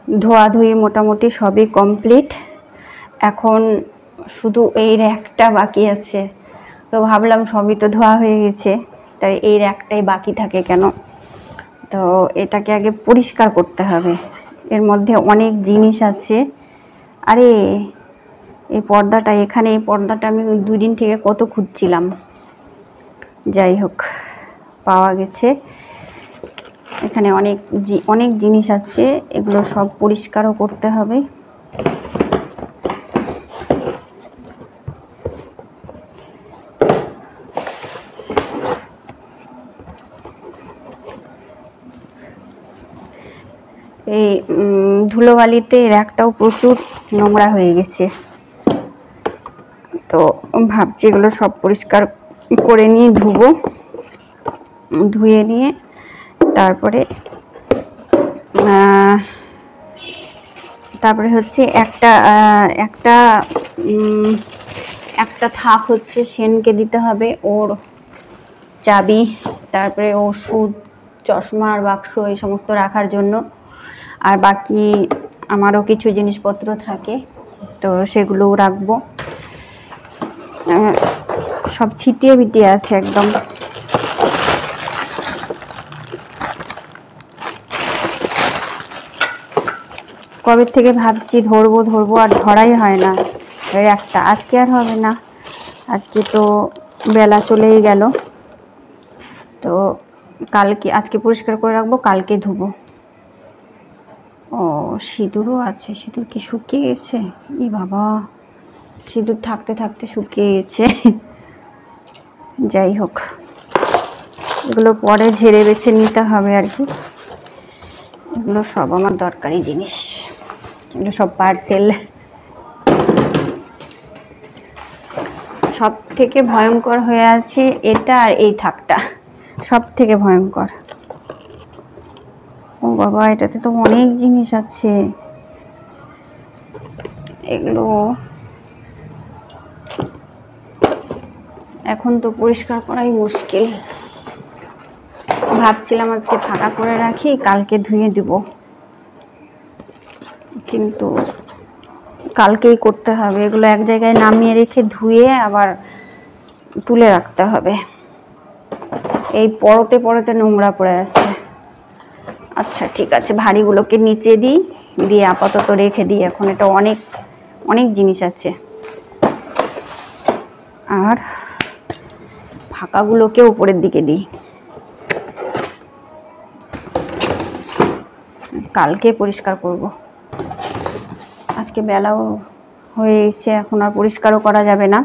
ধোয়াধুয়ি মোটামুটি সবই কমপ্লিট। এখন শুধু এই র্যাকটা বাকি আছে। তো ভাবলাম সবই তো ধোয়া হয়ে গেছে, তাই এই র্যাকটাই বাকি থাকে কেন। তো এটাকে আগে পরিষ্কার করতে হবে, এর মধ্যে অনেক জিনিস আছে। আরে এই পর্দাটা, এখানে এই পর্দাটা আমি 2 দিন থেকে কত খুঁজছিলাম, যাই হোক পাওয়া গেছে। এখানে অনেক জিনিস আছে, এগুলো সব পরিষ্কারও করতে হবে। এই ধুলোবালিতে র্যাকটাও প্রচুর নোংরা হয়ে গেছে। তো ভাবছি এগুলো সব পরিষ্কার করে নিয়ে ধুয়ে নিয়ে তারপরে হচ্ছে একটা থাক হচ্ছে সেনকে দিতে হবে, ওর চাবি, তারপরে ওষুধ, চশমার বাক্স এই সমস্ত রাখার জন্য। আর বাকি আমারও কিছু জিনিসপত্র থাকে, তো সেগুলোও রাখবো। সব ছিটিয়ে বিটিয়ে আছে একদম। কবে থেকে ভাবছি ধরবো আর ধরাই হয় না। একটা আজকে আর হবে না, আজকে তো বেলা চলেই গেল। তো আজকে পরিষ্কার করে রাখবো, কালকে ধুবো। ও সিঁদুরও আছে, সিঁদুর কি শুকিয়ে গেছে? ই বাবা, সিঁদুর থাকতে থাকতে শুকিয়ে গেছে। যাই হোক, এগুলো পরে ঝেড়ে বেছে নিতে হবে আর কি। এগুলো সব আমার দরকারি জিনিস, এগুলো সব পার্সেল। সব থেকে ভয়ঙ্কর হয়ে আছে এটা আর এই থাকটা, সব থেকে ভয়ঙ্কর। ও বাবা, এটাতে তো অনেক জিনিস আছে। এগুলো এখন তো পরিষ্কার করাই মুশকিল। ভাবছিলাম আজকে ফাঁকা করে রাখি, কালকে ধুয়ে দিব, কিন্তু কালকেই করতে হবে। এগুলো এক জায়গায় নামিয়ে রেখে ধুয়ে আবার তুলে রাখতে হবে। এই পরতে নোংরা পড়ে আছে। আচ্ছা ঠিক আছে, ভারীগুলোকে নিচে দিয়ে আপাতত রেখে দিই। এখন এটা অনেক জিনিস আছে। আর ফাঁকাগুলোকে উপরের দিকে দিই, কালকে পরিষ্কার করব। আজকে বেলাও হয়ে এসে এখন আর পরিষ্কারও করা যাবে না।